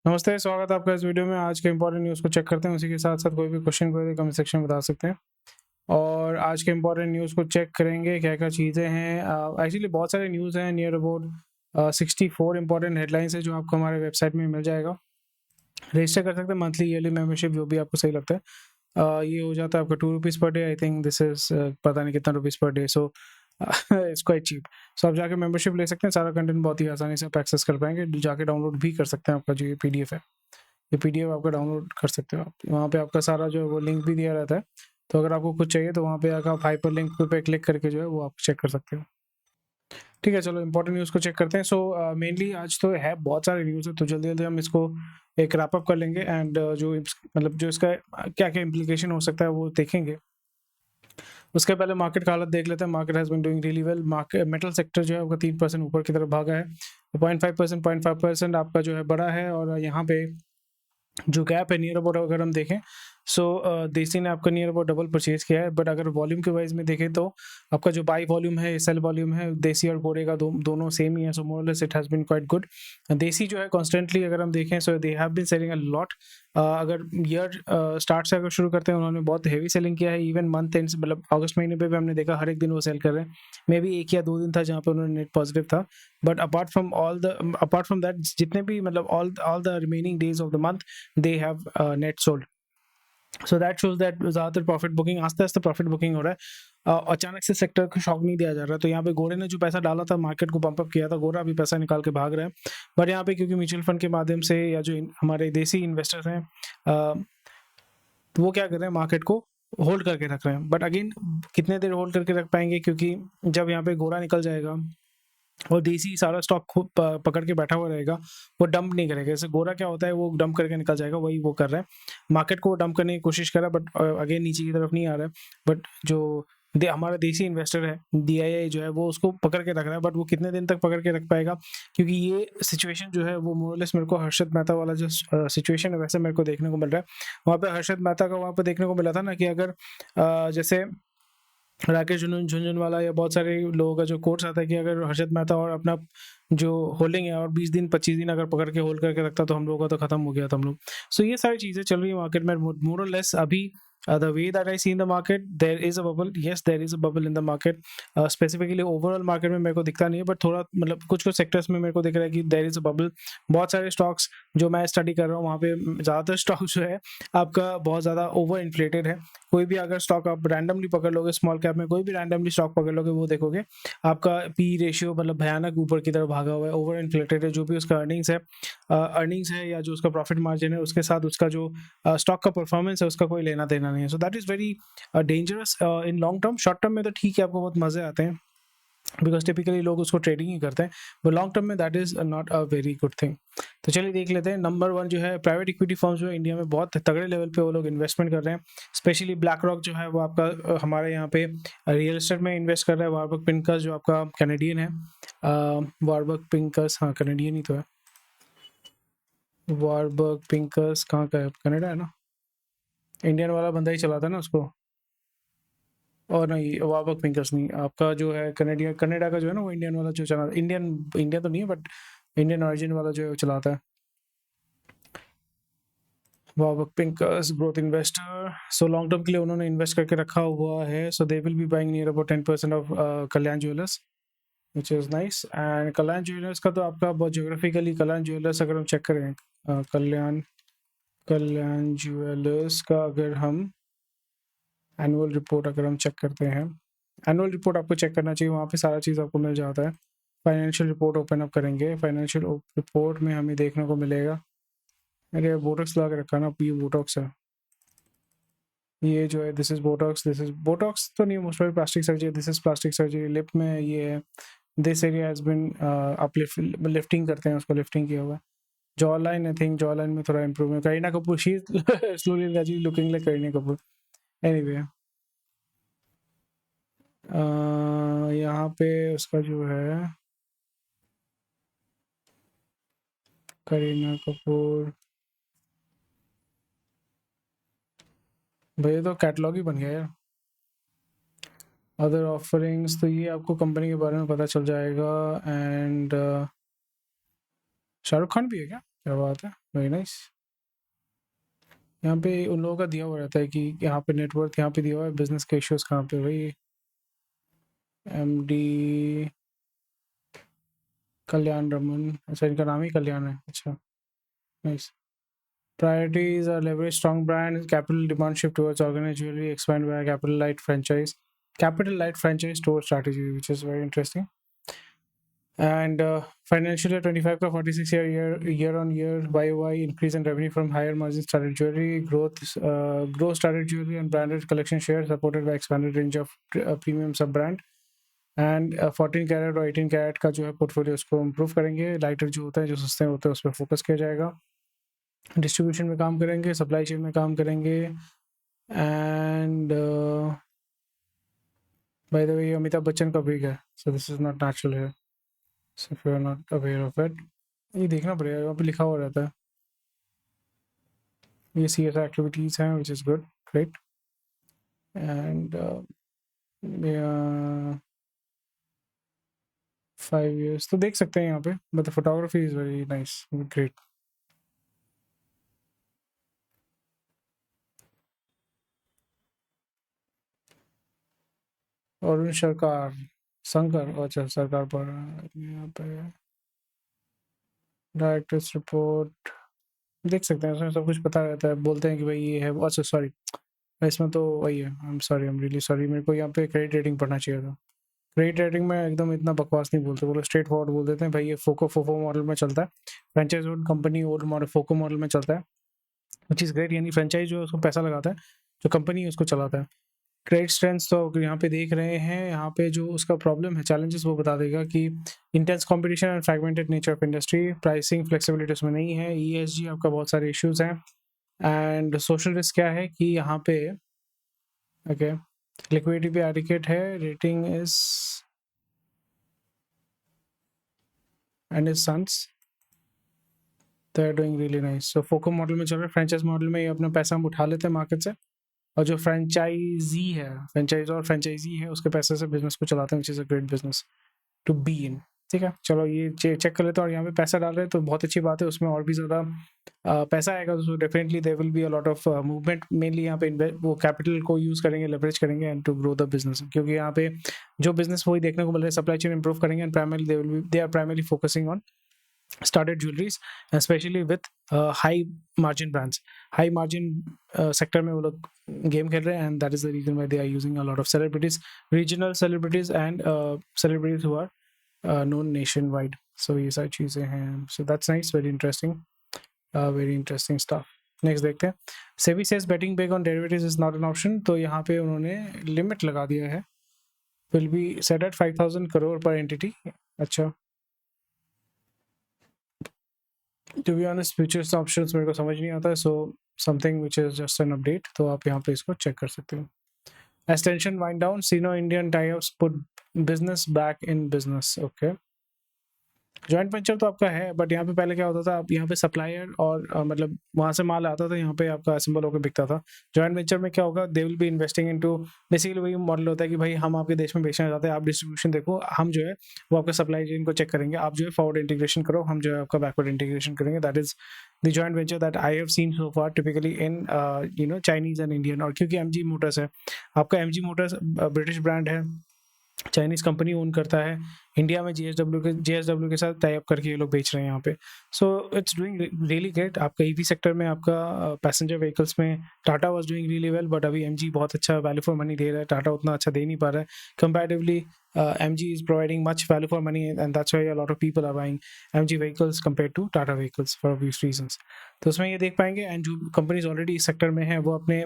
नमस्ते, स्वागत है आपका इस वीडियो में। आज के इंपॉर्टेंट न्यूज़ को चेक करते हैं, उसी के साथ-साथ कोई भी क्वेश्चन कोई कमेंट सेक्शन में बता सकते हैं। और आज के इंपॉर्टेंट न्यूज़ को चेक करेंगे, क्या-क्या चीज़ें हैं। एक्चुअली बहुत सारे न्यूज़ हैं, नियर अबाउट 64 इंपॉर्टेंट हेडलाइन्स हैं, जो आपको हमारे वेबसाइट में मिल जाएगा। रजिस्टर कर सकते हैं मंथली, ईयरली मेंबरशिप, जो भी आपको सही लगता है। ये हो जाता है आपका ₹2 per day. I think this is पता नहीं कितना rupees per day, so it's quite cheap. So आप जाके मेंबरशिप ले सकते हैं, सारा कंटेंट बहुत ही आसानी से आप एक्सेस कर पाएँगे। जाके डाउनलोड भी कर सकते हैं, आपका जो ये पीडीएफ है। ये पीडीएफ आपका डाउनलोड कर सकते हो आप। वहाँ पे आपका सारा जो है वो लिंक भी दिया रहता है। तो अगर आपको कुछ चाहिए तो वहाँ पे आकर आप हाइपर लिंक पे क्लिक करके जो है वो आप चेक कर सकते हो। ठीक है, चलो इंपॉर्टेंट न्यूज़ को चेक करते हैं। मेनली आज तो है बहुत सारे न्यूज़ है, तो जल्दी-जल्दी हम इसको एक रैप अप कर लेंगे एंड जो मतलब जो इसका क्या-क्या इम्प्लीकेशन हो सकता है वो देखेंगे। उसके पहले मार्केट का हालत देख लेते हैं। Market has been doing really well. Market metal sector जो है वो 3% ऊपर की तरफ भागा है। 0.5% आपका जो है बढ़ा है और यहाँ पे जो गैप है नियर अबाउट अगर हम देखें, देसी ने आपका नियर अबाउट डबल परचेज किया है। बट अगर वॉल्यूम के वाइज में देखें तो आपका जो बाई वॉल्यूम है, सेल वॉल्यूम है, देसी और गोरे का दोनों सेम ही है। सो मोर और less it has been quite good. देसी जो है कॉन्स्टेंटली अगर हम देखें, so they have been selling a lot. अगर ईयर स्टार्ट से अगर शुरू करते हैं, उन्होंने बहुत हेवी सेलिंग किया है। इवन मंथ एंड मतलब अगस्त महीने पे भी हमने देखा हर एक दिन वो सेल कर रहे हैं। मे बी 1 या 2 दिन था जहाँ पे उन्होंने नेट पॉजिटिव था। बट अपार्ट फ्रॉम दैट जितने भी मतलब all the remaining days of the month they have net sold. So that shows that ज़्यादातर प्रॉफिट बुकिंग आस्ते-आस्ते प्रॉफिट बुकिंग हो रहा है। अचानक से सेक्टर को शॉक नहीं दिया जा रहा है। तो यहाँ पे गोरे ने जो पैसा डाला था, मार्केट को पंप अप किया था, गोरा अभी पैसा निकाल के भाग रहा है। बट यहाँ पे क्योंकि म्यूचुअल फंड के माध्यम से या जो हमारे देसी इन्वेस्टर्स हैं, वो क्या कर रहे हैं, मार्केट को होल्ड करके रख रहे हैं। बट अगेन कितने देर होल्ड करके रख पाएंगे, क्योंकि जब यहाँ पे गोरा निकल जाएगा और देसी सारा स्टॉक खुद पकड़ के बैठा हुआ रहेगा, वो डंप नहीं करेगा। जैसे गोरा क्या होता है, वो डंप करके निकल जाएगा, वही वो कर रहा है। मार्केट को वो डंप करने की कोशिश कर रहा है, बट अगेन नीचे की तरफ नहीं आ रहा है। बट जो हमारा देसी इन्वेस्टर है, डीआईआई जो है, वो उसको पकड़ के रख रहा है। बट वो कितने दिन तक पकड़ के रख पाएगा, क्योंकि ये सिचुएशन जो है वो मोरलेस मेरे को हर्षद मेहता वाला जो सिचुएशन है वैसे मेरे को देखने को मिल रहा है। वहाँ पे हर्षद मेहता का वहाँ पे देखने को मिला था ना कि अगर जैसे राकेश झुनझुनवाला या बहुत सारे लोगों का जो कोट्स आता है कि अगर हर्षद मेहता और अपना जो होल्डिंग है और 20 दिन 25 दिन अगर पकड़ के होल्ड करके रखता तो हम लोगों का तो खत्म हो गया था हम लोग। सो ये सारी चीज़ें चल रही है मार्केट में मोर और लेस अभी। The way that I see in the market, there is a bubble. Yes, there is a bubble in the market. Specifically overall market में मेरे को दिखता नहीं है, बट थोड़ा मतलब कुछ कुछ सेक्टर्स में मेरे को दिख रहा है कि देयर इज अ बबल। बहुत सारे स्टॉक्स जो मैं स्टडी कर रहा हूँ, वहाँ पे ज़्यादातर स्टॉक जो है आपका बहुत ज़्यादा ओवर इन्फ्लेटेड है। कोई भी अगर स्टॉक आप रैंडमली पकड़ लोगे, स्मॉल कैप में कोई भी रैंडमली स्टॉक पकड़ लोगे, वो देखोगे आपका पी रेशियो मतलब भयानक ऊपर की तरफ भागा हुआ है, ओवर इन्फ्लेटेड है। जो भी उसका अर्निंग्स है या जो उसका प्रॉफिट मार्जिन है, उसके साथ उसका जो स्टॉक का परफॉर्मेंस है, उसका कोई लेना देना नहीं है। So that is very dangerous in long term. Short term में तो ठीक है, आपको बहुत मजे आते हैं, बिकॉज टिपिकली लोग उसको ट्रेडिंग ही करते हैं। बट लॉन्ग टर्म में that is not a very good thing. तो चलिए देख लेते हैं। नंबर 1 जो है प्राइवेट इक्विटी फर्म्स, जो है इंडिया में बहुत तगड़े लेवल पे वो लोग इन्वेस्टमेंट कर रहे हैं। स्पेशली ब्लैक रॉक जो है वो आपका हमारे यहाँ पे रियल एस्टेट में इन्वेस्ट कर रहा है। वारबर्ग पिंकस जो आपका कैनेडियन है, वारबर्ग पिंकस, हाँ कैनेडियन ही तो है। वारबर्ग पिंकस कहाँ का है, कनाडा है ना। इंडियन वाला बंदा ही चलाता है ना उसको। और नहीं, वाबक पिंकस नहीं, आपका जो है कनेडियन, कनाडा का जो है ना, वो इंडियन वाला जो चला, इंडियन इंडिया तो नहीं है, बट इंडियन ओरिजिन वाला जो है वो चलाता है। Warburg Pincus growth investor. So long term के लिए उन्होंने इन्वेस्ट करके रखा हुआ है। So they will be buying near about 10% of Kalyan jewellers, which is nice. And Kalyan jewellers का तो आपका बहुत ज्योग्राफिकली, कल्याण ज्वेलर्स अगर हम चेक करें, कल्याण कल्याण ज्वेलर्स का अगर हम एनुअल रिपोर्ट अगर हम चेक करते हैं, एनुअल रिपोर्ट आपको चेक करना चाहिए, वहाँ पे सारा चीज़ आपको मिल जाता है। फाइनेंशियल रिपोर्ट ओपन अप करेंगे, फाइनेंशियल रिपोर्ट में हमें देखने को मिलेगा, अरे बोटॉक्स लगा के रखा ना, ये बोटॉक्स है, ये जो है this is botox, this is botox तो नहीं, most of plastic surgery, this is plastic surgery. Lip में ये है, this area has been lifting करते हैं उसको, लिफ्टिंग किया हुआ है। Jaw line, I think jaw line में थोड़ा improvement. Kareena Kapoor, she slowly looking like Kareena Kapoor. Anyway यहाँ पे उसका जो है करीना कपूर, भैया तो कैटलॉग ही बन गया यार। अदर ऑफरिंग्स, तो ये आपको कंपनी के बारे में पता चल जाएगा। एंड शाहरुख खान भी है क्या? क्या बात है, वेरी नाइस। यहाँ पे उन लोगों का दिया हुआ रहता है कि यहाँ पे नेटवर्क यहाँ पे दिया हुआ है, बिजनेस के इश्यूज कहाँ पे भाई। एमडी कल्याण रमन, अच्छा इनका नाम ही कल्याण है, अच्छा nice. Priorities are leverage strong brand, capital demand shift towards organized jewelry, expand via capital light franchise store strategy, which is very interesting. And financial year 25 का 46 year on year YOY increase in revenue from higher margin started jewelry, growth started jewelry and branded collection share supported by expanded range of premium sub brand. And 14 carat और 18 carat का जो है portfolio उसको improve करेंगे। Lighter जो होता है, जो सस्ते होते हैं, उस पर फोकस किया जाएगा। डिस्ट्रीब्यूशन में काम करेंगे, सप्लाई चेन में काम करेंगे। And by the way Amitabh Bachchan का विग है, so this is not natural hair, so if you are not aware of it, ये देखना पड़ेगा, यहाँ पे लिखा हुआ रहता है। ये CSR एक्टिविटीज हैं, which is good, great. And 5 years तो देख सकते हैं यहाँ पे, but the photography is very nice, great. Arun सरकार शंकर, अच्छा सरकार पर यहाँ पे डायरेक्टर्स रिपोर्ट देख सकते हैं, उसमें सब कुछ पता रहता है। बोलते हैं कि भाई ये है, अच्छा सॉरी इसमें तो वही है, I am sorry, I am really sorry, मेरे को यहाँ पे क्रेडिट रेटिंग पढ़ना चाहिए था। क्रेडिट रेटिंग में एकदम इतना बकवास नहीं बोलते, बोलो स्ट्रेट फॉरवर्ड बोल देते हैं भाई ये फोको मॉडल में चलता है, franchise old company old model FOCO model में चलता है, विच इज़ ग्रेट। यानी फ्रेंचाइज जो है उसको पैसा लगाता है, जो कंपनी है उसको चलाता है। क्रेडिट स्ट्रेंथ तो यहाँ पे देख रहे हैं, यहाँ पे जो उसका प्रॉब्लम है, चैलेंजेस वो बता देगा कि intense competition and fragmented nature of industry, pricing flexibility उसमें नहीं है, ESG आपका बहुत सारे इश्यूज हैं, एंड सोशल रिस्क क्या है कि यहाँ पे ओके लिक्विडिटी भी एडिकेट है, rating is and is sons they are doing really nice. So FOCO model में चल रहा है, फ्रेंचाइज मॉडल में ये अपना पैसा हम उठा लेते हैं मार्केट से, और जो फ्रेंचाइजी है उसके पैसे से बिजनेस को चलाते हैं, which is a great business to be in. ठीक है, चलो ये चेक कर लेते हैं, और यहाँ पे पैसा डाल रहे हैं तो बहुत अच्छी बात है, उसमें और भी ज़्यादा पैसा आएगा तो definitely there will be a lot of movement. Mainly यहाँ पे वो कैपिटल को यूज़ करेंगे, लेवरेज करेंगे and to grow the business, क्योंकि यहाँ पे जो बिजनेस वही देखने को मिल रहा है, सप्लाई चेन इंप्रूव करेंगे and primarily they are primarily focusing on started jewelries, especially with high margin brands, high margin sector में वो लोग गेम खेल रहे हैं, and that is the reason why they are using a lot of celebrities, regional celebrities and celebrities who are known nationwide. So ये सारी चीज़ें हैं, so that's nice, very interesting stuff. Next देखते हैं। SEBI says betting big on derivatives is not an option, तो यहाँ पे उन्होंने लिमिट लगा दिया है, will be set at 5,000 crore per entity. अच्छा, to be honest futures options मेरे को समझ नहीं आता है, so something which is just an update, तो आप यहाँ पे इसको चेक कर सकते हो। As tension wind down, Sino Indian tie-ups put business back in business. Okay, joint venture तो आपका है, बट यहाँ पे पहले क्या होता था, आप यहाँ पे सप्लायर और मतलब वहाँ से माल आता था, यहाँ पे आपका असेंबल होकर बिकता था। जॉइंट वेंचर में क्या होगा, दे will be investing into, basically वही मॉडल होता है कि भाई हम आपके देश में बेचना चाहते हैं, आप डिस्ट्रीब्यूशन देखो, हम जो है वो आपका सप्लाई चेन को चेक करेंगे, आप जो है फॉरवर्ड इंटीग्रेशन करो, हम जो है आपका बैकवर्ड इंटीग्रेशन करेंगे। That is the joint venture that I have seen so far typically in Chinese and Indian. और क्योंकि MG मोटर्स है, आपका MG मोटर्स ब्रिटिश ब्रांड है, चाइनीज कंपनी ओन करता है, इंडिया में JSW के साथ टाई अप करके ये लोग बेच रहे हैं यहाँ पे। So it's doing really great. आपका EV सेक्टर में, आपका पैसेंजर व्हीकल्स में Tata was doing really well, but अभी MG बहुत अच्छा वैल्यू फॉर मनी दे रहा है, टाटा उतना अच्छा दे नहीं पा रहा है comparatively. MG is providing much value for money, and that's why a lot of people are buying MG vehicles compared to Tata vehicles for obvious reasons. तो उसमें ये देख पाएंगे, एंड जो कंपनीज ऑलरेडी इस सेक्टर में हैं वो अपने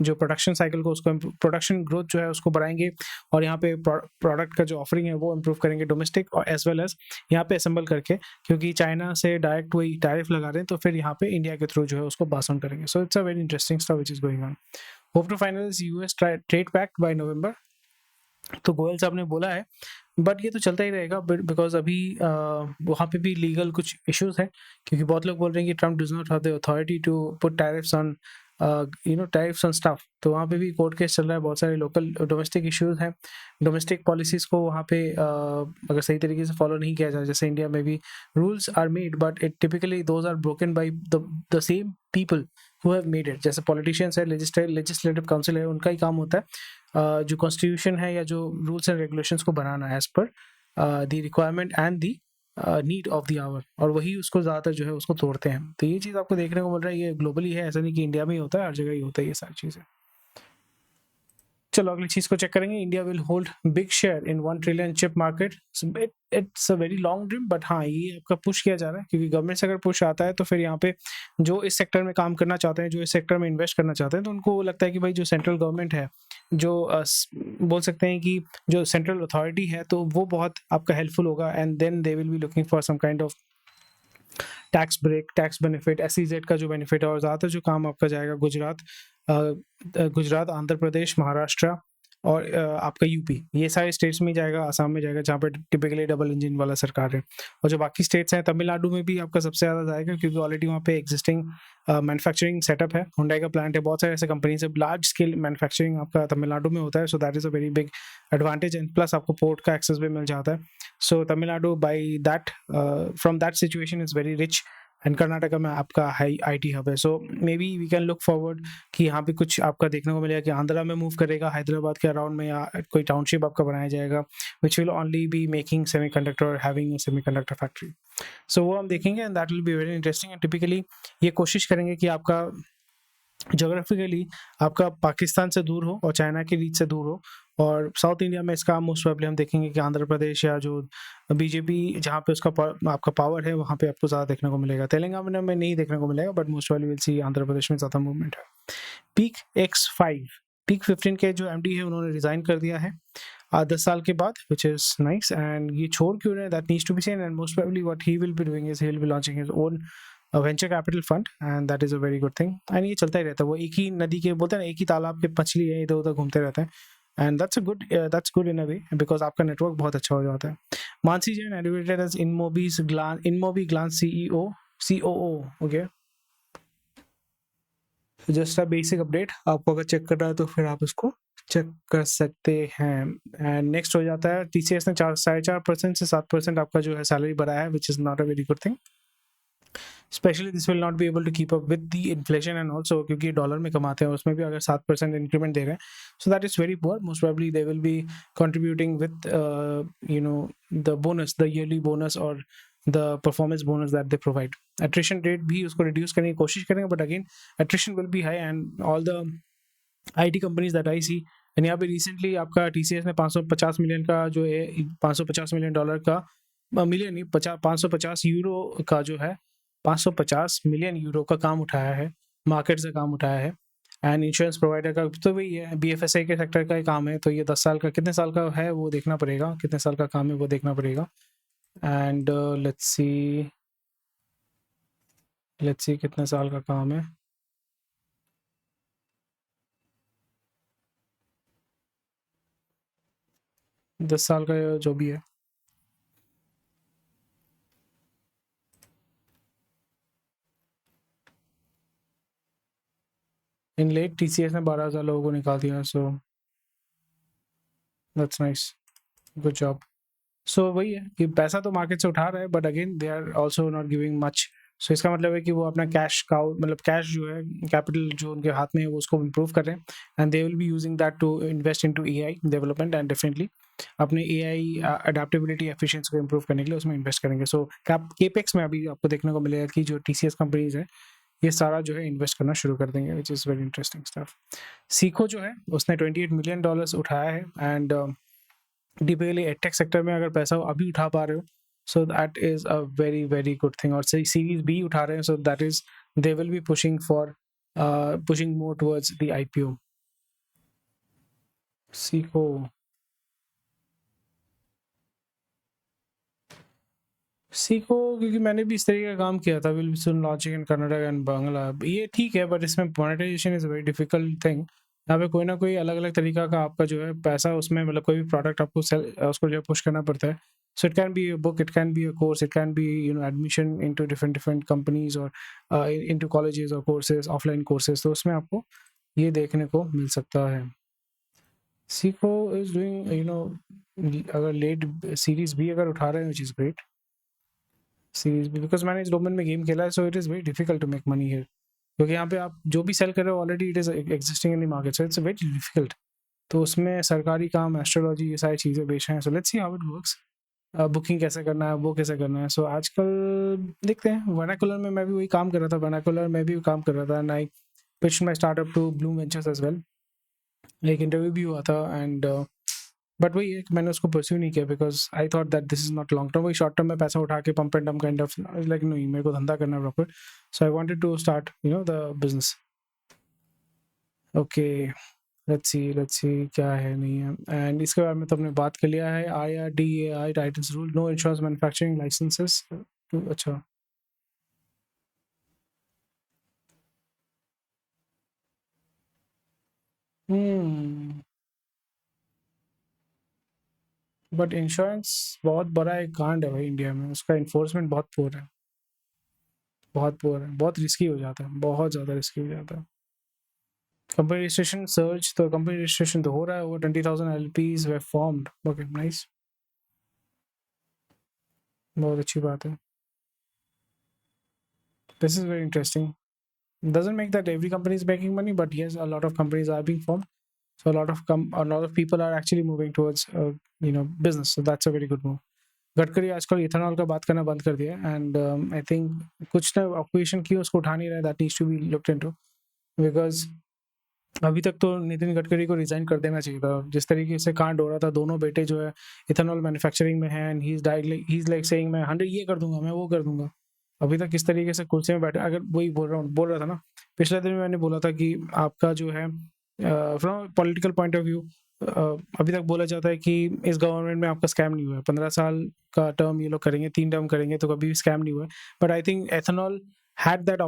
जो प्रोडक्शन साइकिल को, उसको प्रोडक्शन ग्रोथ जो है उसको बढ़ाएंगे, और यहाँ पे प्रोडक्ट का जो ऑफरिंग है वो इम्प्रूव करेंगे डोमेस्टिक, और एज वेल एज यहाँ पे असेंबल करके, क्योंकि चाइना से डायरेक्ट वही टैरिफ लगा रहे हैं, तो फिर यहाँ पे इंडिया के थ्रू जो है उसको पास ऑन करेंगे। So it's a very interesting stuff which is going on. Hope to finalize US trade pact by November, तो गोयल साहब ने बोला है, बट ये तो चलता ही रहेगा, बिकॉज अभी वहाँ पे भी लीगल कुछ इश्यूज हैं, क्योंकि बहुत लोग बोल रहे हैं कि Trump does not have the authority to put tariffs on tariffs on stuff, तो वहाँ पे भी कोर्ट केस चल रहा है, बहुत सारे लोकल डोमेस्टिक इश्यूज हैं, डोमेस्टिक पॉलिसीज को वहाँ पे अगर सही तरीके से फॉलो नहीं किया जाए, जैसे इंडिया में भी rules are made but it typically those are broken by the same people who have made it, जैसे पॉलिटिशियंस है, लेजिस्लेटिव काउंसिल है, उनका ही काम होता है जो कॉन्स्टिट्यूशन है या जो रूल्स एंड रेगुलेशंस को बनाना as per the requirement and the need of the hour, और वही उसको ज़्यादातर जो है उसको तोड़ते हैं। तो ये चीज़ आपको देखने को मिल रहा है, ये ग्लोबली है, ऐसा नहीं कि इंडिया में ही होता है, हर जगह ही होता है ये सारी चीज़ें। चलो अगली चीज को चेक करेंगे, India will hold big share in 1 trillion chip market. It's a very long dream, but हाँ ये आपका पुश किया जा रहा है, क्योंकि गवर्नमेंट से अगर पुश आता है तो फिर यहाँ पे जो इस सेक्टर में काम करना चाहते हैं, जो इस सेक्टर में इन्वेस्ट करना चाहते हैं, तो उनको लगता है कि भाई जो सेंट्रल गवर्नमेंट है, जो बोल सकते हैं कि जो सेंट्रल अथॉरिटी है, तो वो बहुत आपका हेल्पफुल होगा, and then they will be looking for some kind of tax break, tax benefit, SEZ का जो बेनिफिट है, और ज़्यादातर जो काम आपका जाएगा गुजरात, आंध्र प्रदेश, महाराष्ट्र और आपका यूपी, ये सारे स्टेट्स में जाएगा, आसाम में जाएगा, जहाँ पे टिपिकली डबल इंजन वाला सरकार है। और जो बाकी स्टेट्स हैं, तमिलनाडु में भी आपका सबसे ज़्यादा जाएगा, क्योंकि ऑलरेडी वहाँ पे एग्जिस्टिंग मैन्युफैक्चरिंग सेटअप है, हुंडई का प्लांट है, बहुत सारे ऐसे कंपनीज है, लार्ज स्केल मैन्युफैक्चरिंग आपका तमिलनाडु में होता है, so that is a very big advantage, and plus आपको पोर्ट का एक्सेस भी मिल जाता है। So Tamil Nadu by that from that situation is very rich, and Karnataka में आपका हाई IT हब है। So may be we can look forward कि यहाँ पे कुछ आपका देखने को मिलेगा कि आंध्रा में मूव करेगा, हैदराबाद के अराउंड में, या कोई टाउनशिप आपका बनाया जाएगा which will only be making semiconductor और हैविंग अ सेमीकंडक्टर फैक्ट्री। सो वो हम देखेंगे, and that will be very interesting, and typically ये कोशिश करेंगे कि आपका जोग्राफिकली आपका पाकिस्तान से दूर हो और चाइना की रीच से दूर हो, और साउथ इंडिया में इसका मोस्ट प्रोबेबली हम देखेंगे कि आंध्र प्रदेश या जो बीजेपी जहाँ पे उसका आपका पावर है, वहाँ पे आपको ज़्यादा देखने को मिलेगा। तेलंगाना में नहीं देखने को मिलेगा, but most probably will see Andhra Pradesh में ज़्यादा मूवमेंट है। पीक X5, पीक 15 के जो MD है उन्होंने रिजाइन कर दिया है 10 साल के बाद, विच इज़ नाइस, एंड ये छोड़ क्यों रहे, that needs to be seen, and most probably what he will be doing is he will be launching his own venture capital fund, and that is a very good thing, and ये चलता ही रहता है, वो एक ही नदी के बोलते हैं ना, एक ही तालाब के मछली है, इधर उधर घूमते रहते हैं, and that's good in a way, because आपका नेटवर्क बहुत अच्छा हो जाता है। Mansi Jain advertise as InMobi Glance COO, okay, just a basic update, आपको अगर चेक करना है तो फिर आप इसको चेक कर सकते हैं। एंड नेक्स्ट हो जाता है TCS ने 4.5% से 7% आपका जो है सैलरी बढ़ाया है, which is not a very good thing, specially this will not be able to keep up with the inflation, and also क्योंकि डॉलर में कमाते हैं, उसमें भी अगर 7% इंक्रीमेंट दे रहे हैं, so that is very poor. Most probably they will be contributing with the bonus, the yearly bonus और the performance bonus that they provide. Attrition rate भी उसको रिड्यूस करने की कोशिश करेंगे, but again attrition will be high, and all the IT companies that I see, and यहाँ पे recently आपका TCS ने 550 मिलियन का जो है, $550 मिलियन का, मिलियन नहीं, 550 यूरो का जो है, 550 मिलियन यूरो का काम उठाया है, मार्केट से काम उठाया है, एंड इंश्योरेंस प्रोवाइडर का तो वही है, BFSI के सेक्टर का ही काम है, तो ये 10 साल का, कितने साल का है वो देखना पड़ेगा, कितने साल का काम है वो देखना पड़ेगा, एंड लेट्स सी कितने साल का काम है, 10 साल का जो भी है। इन लेट TCS ने 12,000 लोगों को निकाल दिया, so that's nice, good job. So वही है कि पैसा तो मार्केट से उठा रहा है, but again they are also not giving much, so इसका मतलब है कि वो अपना कैश का मतलब कैश जो है, कैपिटल जो उनके हाथ में है, वो उसको इम्प्रूव कर रहे हैं, and they will be using that to invest into AI development, and definitely अपने AI अडेप्टेबिलिटी एफिशिएंसी को इम्प्रूव करने के लिए उसमें इन्वेस्ट करेंगे। सो केपेक्स में अभी आपको देखने को मिलेगा कि जो TCS कंपनीज है, ये सारा जो है इन्वेस्ट करना शुरू कर देंगे, विच इज़ वेरी इंटरेस्टिंग स्टफ। सीखो जो है उसने $28 मिलियन उठाया है, एंड टिपिकली एडटेक सेक्टर में अगर पैसा अभी उठा पा रहे हो, so that is a very very good thing, और सीरीज B उठा रहे हैं, so that is they will B pushing more towards the IPO। सीखो क्योंकि मैंने भी इस तरीके का काम किया था, will soon launching in Karnataka and Bangla, ये ठीक है, बट इसमें monetisation is very difficult thing. यहाँ पे कोई ना कोई अलग अलग तरीका का आपका जो है पैसा, उसमें मतलब कोई भी प्रोडक्ट आपको उसको जो है पुश करना पड़ता है, So it can be a book, it can be a course, it can be, you know, admission into different companies or into colleges or courses, offline courses. तो उसमें आपको ये देखने को मिल सकता है. सीको इज डूइंग, यू नो, अगर लेट सीरीज भी अगर उठा रहे हैं, विच इज ग्रेट. सीरीज भी, बिकॉज मैंने इस डोमेन में गेम खेला है, so it is very difficult to make money here. क्योंकि यहाँ पे आप जो भी सेल कर रहे हो already it is existing in the market, so it's very difficult. तो उसमें सरकारी काम, एस्ट्रोलॉजी, ये सारी चीज़ें बेच रहे हैं. So let's see how it works. Booking कैसे करना है, वो कैसे करना है. सो आजकल देखते हैं. वर्नाकुलर में मैं भी वही काम कर रहा था, वर्नाकुलर में भी काम कर रहा था, and I pitched my startup to Bloom Ventures as well. एक इंटरव्यू भी हुआ था, एंड बट वही है कि मैंने उसको परस्यू नहीं किया, because I thought that this is not long term. वही शॉर्ट टर्म में पैसा उठा के pump and dump kind of, like नहीं, मेरे को धंधा करना है proper. So I wanted to start, you know, the business. Okay, let's see क्या है नहीं है. एंड इसके बारे में तो हमने बात कर लिया है. IRDAI titles rule, no insurance manufacturing licences. अच्छा. बट इंश्योरेंस बहुत बड़ा एक कांड है भाई इंडिया में. उसका इन्फोर्समेंट बहुत पुअर है, बहुत पुअर है, बहुत रिस्की हो जाता है, बहुत ज़्यादा रिस्की हो जाता है. कंपनी रजिस्ट्रेशन सर्च, तो कंपनी रजिस्ट्रेशन तो हो रहा है. ओवर 20,000 LPs वे फॉर्म्ड. ओके, नाइस, बहुत अच्छी बात है. This is very interesting. Doesn't make that every company is making money, but yes, a lot of companies are being formed. So a lot of people are actually moving towards, you know, business. So that's a very good move. Gadkari आजकल ethanol का बात करना बंद कर दिया है, and I think कुछ ना ऑक्यूपेशन की उसको उठा नहीं रहा है. That needs to be looked into, because अभी तक तो नितिन गडकरी को रिजाइन कर देना चाहिए था. जिस तरीके से कांड हो रहा था, दोनों बेटे जो है इथेनॉल मैन्युफैक्चरिंग में हैं, and he is like saying मैं 100 ये कर दूंगा, मैं वो कर दूंगा. अभी तक किस तरीके से कुर्सी में बैठे, अगर वही बोल रहा था ना, पिछले दिन मैंने बोला था कि आपका जो है from political point of view, अभी तक बोला जाता है कि इस गवर्नमेंट में आपका स्कैम नहीं हुआ है. 15 साल का टर्म ये लोग करेंगे, 3 टर्म करेंगे, तो कभी भी स्कैम नहीं हुआ है. But I think ethanol had that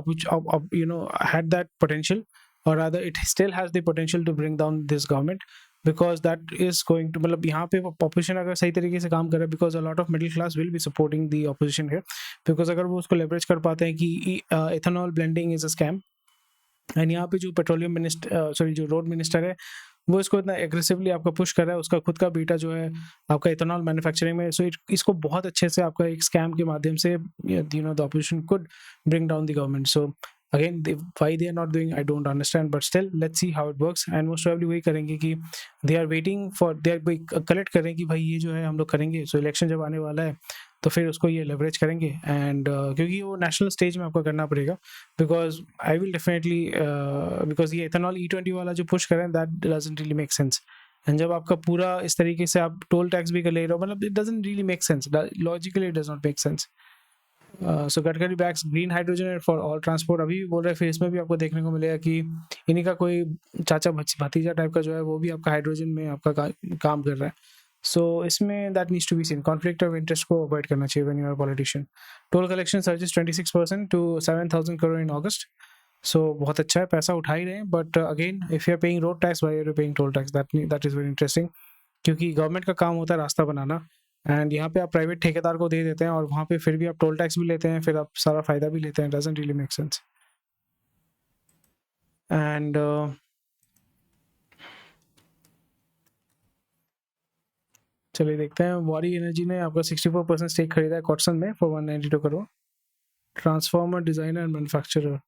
you know, had that potential, or rather it still has the potential to bring down this government, because that is going to, मतलब यहाँ पे पॉपुलेशन अगर सही तरीके से काम कर रहा है, because a lot of middle class will be supporting the opposition here. Because अगर वो उसको लेवरेज कर पाते हैं कि ethanol blending is a scam, and यहाँ पे जो पेट्रोलियम मिनिस्टर, सॉरी, जो रोड मिनिस्टर है, वो इसको इतना एग्रेसिवली आपका पुश कर रहा है. उसका खुद का बेटा जो है आपका इथेनॉल मैन्युफैक्चरिंग में, सो इसको बहुत अच्छे से आपका एक स्कैम के माध्यम से, you know, the opposition could bring down the government. So again, why they are not doing, I don't understand, but still let's see how it works. And most probably वही करेंगे कि they are waiting for, they are collect करें कि भाई ये जो है हम लोग करेंगे. सो इलेक्शन जब आने वाला है तो फिर उसको ये लेवरेज करेंगे, एंड क्योंकि वो नेशनल स्टेज में आपको करना पड़ेगा. Because I will definitely, because ये इथेनॉल E20 वाला जो पुश करें, that doesn't really make sense. And जब आपका पूरा इस तरीके से आप टोल टैक्स भी कर ले रहे हो, मतलब it doesn't really make sense, logically it does not make sense. So Gadkari backs green hydrogen for all transport. अभी भी बोल रहे हैं, फिर इसमें भी आपको देखने को मिलेगा कि इन्हीं का कोई चाचा भतीजा टाइप का जो है, वो भी आपका हाइड्रोजन में आपका काम कर रहा है. सो इसमें that needs to be seen. Conflict of interest को अवॉइड करना चाहिए when you are politician. Toll collection surges 26% to 7,000 crore in August. So बहुत अच्छा है, पैसा उठा ही रहे हैं. But again, if you are paying road tax, why are you paying toll tax? That is very interesting. क्योंकि गवर्नमेंट का काम होता है रास्ता बनाना, एंड यहाँ पे आप प्राइवेट ठेकेदार को दे देते हैं, और वहाँ पे फिर भी आप टोल टैक्स भी लेते हैं, फिर आप सारा फायदा भी लेते हैं. Doesn't really make sense. And चलिए देखते हैं. वारी एनर्जी ने आपका 64% स्टेक खरीदा है कॉटसन में for 192 crore. Transformer designer and manufacturer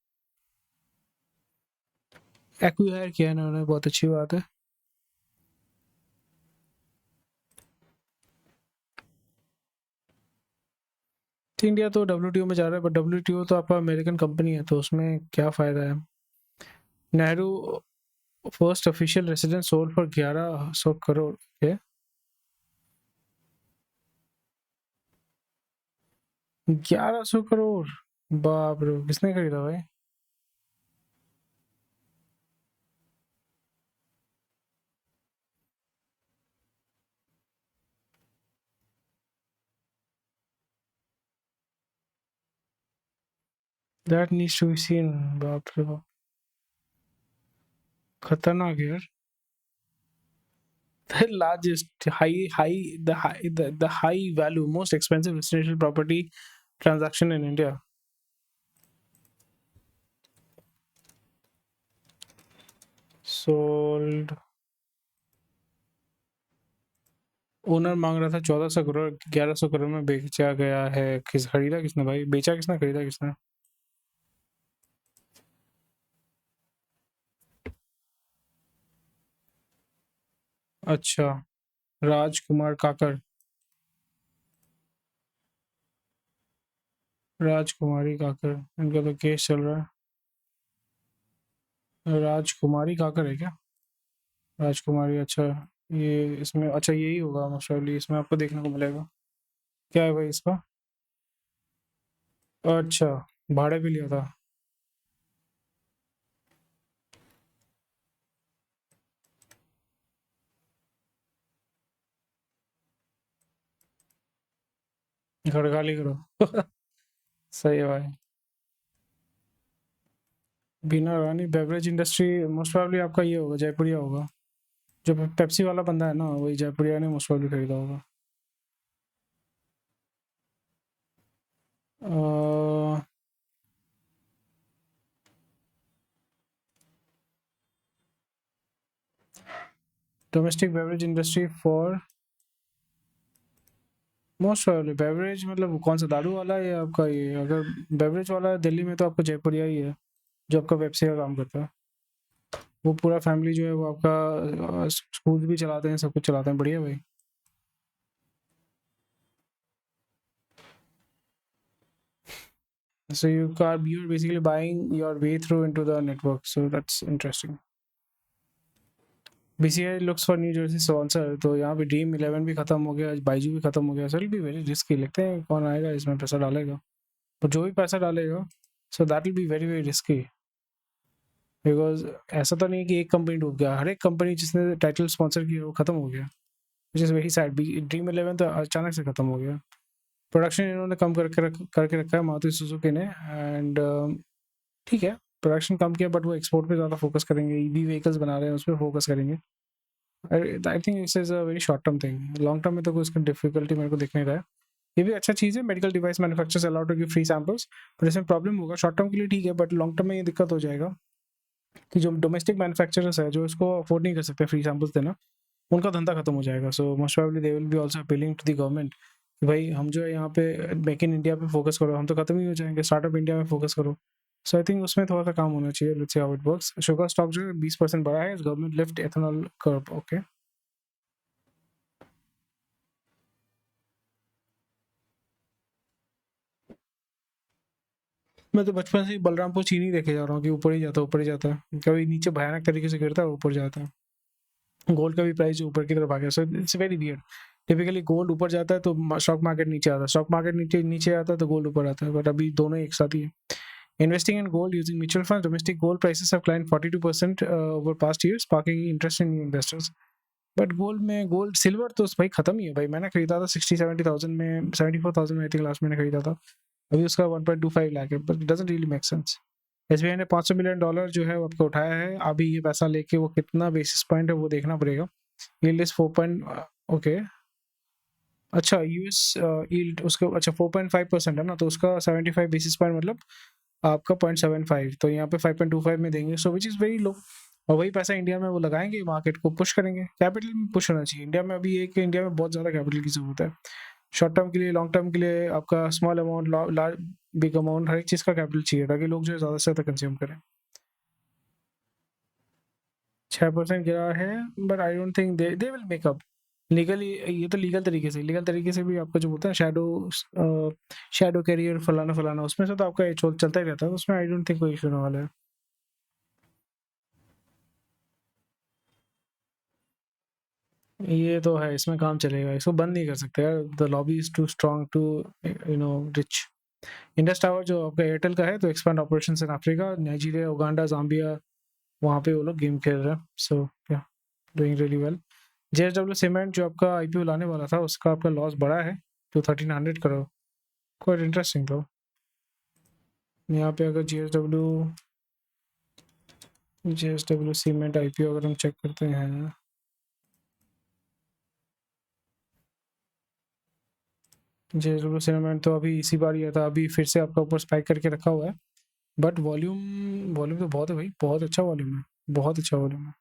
acquire किया है इन्होंने, बहुत अच्छी बात है. इंडिया तो WTO में जा रहा है, बट WTO तो आपका अमेरिकन कंपनी है, तो उसमें क्या फ़ायदा है. Nehru first official residence sold for 1100 crore. के 1100 करोड़, बाप रे, किसने खरीदा भाई? That needs to be seen. बाप रे बाप, खतरनाक है यार. The largest the high value most expensive residential property transaction in India. Sold. Owner मांग रहा था 1400 करोड़, 1100 करोड़ में बेचा गया है। किस खरीदा किसने भाई, बेचा किसने, खरीदा किसने? अच्छा, राजकुमार काकर, राजकुमारी काकर, इनका तो केस चल रहा है। राजकुमारी काकर है क्या? राजकुमारी, अच्छा। ये इसमें अच्छा यही होगा मोस्ट प्रोबेबली, इसमें आपको देखने को मिलेगा। क्या है भाई इसका? अच्छा, भाड़े पे लिया था। खड़गाली करो। सही है भाई। बीना रानी बेवरेज इंडस्ट्री मोस्ट प्रोबेबली आपका ये होगा, जयपुरिया होगा। जो पेप्सी वाला बंदा है ना, वही जयपुरिया ने मोस्ट प्रोबेबली खरीदा होगा। Domestic beverage industry for most probably beverage, मतलब कौन सा, दारू वाला है या आपका ये? अगर बेवरेज वाला है दिल्ली में तो आपका जयपुरिया ही है, जो आपका वेबसाइट का काम करता है। वो पूरा फैमिली जो है वो आपका स्कूल भी चलाते हैं, सब कुछ चलाते हैं, बढ़िया भाई। So you're basically buying your way through into the network. So that's interesting. BCI looks for New Jersey sponsor. तो यहाँ पे ड्रीम 11 भी खत्म हो गया, बाइजू भी खत्म हो गया। So it'll be very risky। लगते हैं कौन आएगा इसमें पैसा डालेगा, और जो भी पैसा डालेगा, so that will be very very risky। Because ऐसा तो नहीं कि एक कंपनी डूब गया, हर एक कंपनी जिसने टाइटल स्पॉन्सर किया वो खत्म हो गया, विच इज़ वेरी सैड। ड्रीम 11 तो अचानक से खत्म हो गया। प्रोडक्शन इन्होंने कम करके रखा है मारुति सुजुकी ने, एंड ठीक है, प्रोडक्शन कम किया, बट वो एक्सपोर्ट पे ज़्यादा फोकस करेंगे, ईवी व्हीकल्स बना रहे हैं, उस पर फोकस करेंगे। आई think this is a very short term thing. Long term में तो कोई इसका डिफिकल्टी मेरे को दिख नहीं रहा है। ये भी अच्छा चीज़ है, medical device manufacturers allowed to give free samples, पर इसमें प्रॉब्लम होगा शॉर्ट टर्म के लिए, ठीक है, बट लॉन्ग टर्म में ये दिक्कत हो जाएगा कि जो डोमेस्टिक मैन्युफैक्चरर्स है जो इसको अफोर्ड नहीं कर सकते फ्री सैंपल्स देना, उनका धंधा खत्म हो जाएगा। So most probably they will be also appealing to the government कि भाई हम जो है यहाँ पे मेक इन इंडिया पे फोकस करो, हम तो खत्म ही हो जाएंगे, स्टार्टअप इंडिया में फोकस करो। सो आई थिंक उसमें थोड़ा सा काम होना चाहिए। Let's see how it works. Sugar stock जो है 20% बढ़ा है, government lift ethanol curve. Okay, मैं तो बचपन से ही बलरामपुर चीनी देखे जा रहा हूँ कि ऊपर ही जाता है, ऊपर ही जाता है, कभी नीचे भयानक तरीके से गिरता है, ऊपर जाता है। गोल्ड का भी प्राइस ऊपर की तरफ आ गया। So it's very weird. Typically gold ऊपर जाता है तो स्टॉक मार्केट नीचे आता है, स्टॉक मार्केट नीचे नीचे आता है तो गोल्ड ऊपर आता है, बट अभी दोनों एक साथ ही है। Investing in gold using mutual funds, domestic gold prices have climbed 42% over past years, sparking interest in new investors. But gold में, गोल्ड सिल्वर तो भाई खत्म ही है भाई। मैंने खरीदा था 60-70,000 में, 74,000 में आई थिंक लास्ट मैंने खरीदा था। अभी उसका 1.25 लाख है, but it doesn't really make sense. SBI ने $500 मिलियन जो है वो आपका उठाया है। अभी ये पैसा लेके वो कितना बेसिस पॉइंट है वो देखना पड़ेगा। Yield is 4 point, okay. अच्छा, यूएस यील्ड उसका अच्छा 4.5% है ना, तो उसका 75 बेसिस पॉइंट मतलब आपका 0.75, तो यहाँ पे 5.25 में देंगे, सो विच इज़ वेरी लो। और वही पैसा इंडिया में वो लगाएंगे, मार्केट को पुश करेंगे। कैपिटल में पुश होना चाहिए इंडिया में। अभी एक इंडिया में बहुत ज़्यादा कैपिटल की ज़रूरत है, शॉर्ट टर्म के लिए, लॉन्ग टर्म के लिए, आपका small amount, large, big amount, हर एक चीज़ का कैपिटल चाहिए ताकि लोग जो है ज़्यादा से ज़्यादा कंज्यूम करें। 6% गिरा है, but I don't think they will make up legally. ये तो लीगल तरीके से भी आपका जो बोलता है शैडो कैरियर फलाना फलाना, उसमें से तो आपका ये चलता ही रहता है, उसमें आई डोंट थिंक कोई इशू होने वाला है। ये तो है, इसमें काम चलेगा, इसको बंद नहीं कर सकते यार। The lobby is too strong to reach. Indus tower जो आपका एयरटेल का है, तो expand operations in Africa, Nigeria, Uganda, Zambia, वहाँ पे वो लोग गेम खेल रहे हैं। सो या doing really well. JSW cement जो आपका आईपीओ लाने वाला था, उसका आपका लॉस बढ़ा है टू 1300 करोड़। क्वाइट इंटरेस्टिंग तो। यहाँ पे अगर जेएसडब्ल्यू सीमेंट आईपीओ अगर हम चेक करते हैं, JSW Cinebench तो अभी इसी बार ही आया था, अभी फिर से आपका ऊपर स्पाइक करके रखा हुआ है, बट वॉल्यूम तो बहुत है भाई, बहुत अच्छा वॉल्यूम है, बहुत अच्छा वॉल्यूम है।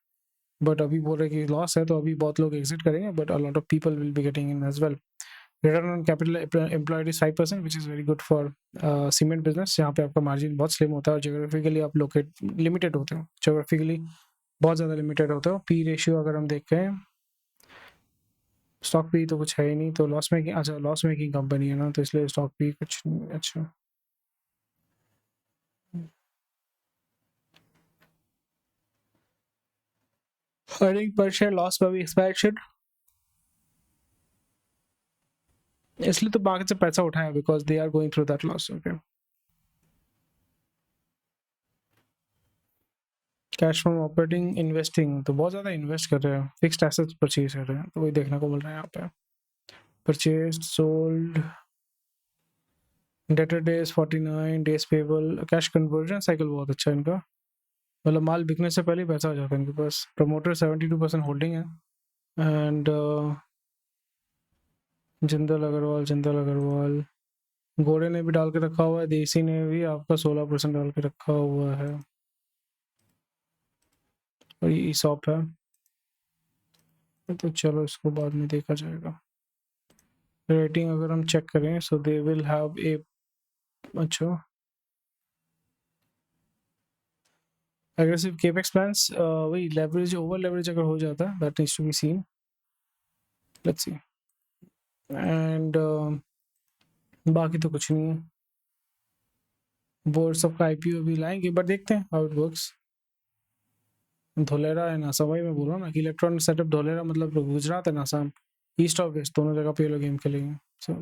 बट अभी बोल रहे हैं कि लॉस है, तो अभी बहुत लोग एग्जिट करेंगे, but a lot of people will be getting in as well. Return on capital employed is 5%, which is very good for cement business, जहाँ पे आपका मार्जिन बहुत स्लिम होता है और जोग्राफिकली आप लोकेट लिमिटेड होते हो, जोग्राफिकली बहुत ज़्यादा लिमिटेड होते हो। पी रेशियो अगर हम देखते हैं, स्टॉक पी तो कुछ है ही नहीं, तो लॉस मेकिंग, अच्छा लॉस मेकिंग कंपनी है ना, तो इसलिए स्टॉक पी कुछ नहीं। अच्छा, अर्निंग पर शेयर लॉस पर भी एक्सपेक्टेड, इसलिए तो मार्केट से पैसा उठाया, because they are going through that loss. Okay, cash from operating investing, तो बहुत ज़्यादा इन्वेस्ट कर रहे हैं, फिक्स्ड एसेट्स परचेज कर रहे हैं, तो वही देखने को मिल रहा है यहाँ पे। Purchase, sold, debtor days 49 days payable, cash conversion cycle बहुत अच्छा है इनका, मतलब माल बिकने से पहले ही पैसा आ जाता है इनके पास। प्रमोटर 72% होल्डिंग है, एंड जिंदल अग्रवाल घोड़े ने भी डाल के रखा हुआ है, देसी ने भी आपका 16% डाल के रखा हुआ है, और ये ईसॉप है, तो चलो इसको बाद में देखा जाएगा। रेटिंग अगर हम चेक करें, सो दे विल हैव ए, अच्छा, एग्रेसिव केपेक्स प्लान्स, वही लेवरेज, ओवर लेवरेज अगर हो जाता है, that needs to be seen, let's see. And बाकी तो कुछ नहीं है, बोर्ड सबका आईपीओ भी लाएंगे, बट देखते हैं हाउ इट वर्क्स। धोलेरा है नासा, वही मैं बोल रहा हूँ ना कि इलेक्ट्रॉनिक सेटअप धोलेरा, मतलब गुजरात है नासा, ईस्ट और वेस्ट दोनों जगह पे ये लोग गेम खेलेंगे। So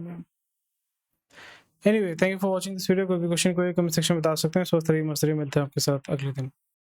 anyway, thank you for watching this video. कोई भी क्वेश्चन कोई कमेंट सेक्शन में बता सकते हैं। स्वस्थ रहिए, मस्त रहिए, मिलते हैं आपके साथ अगले दिन।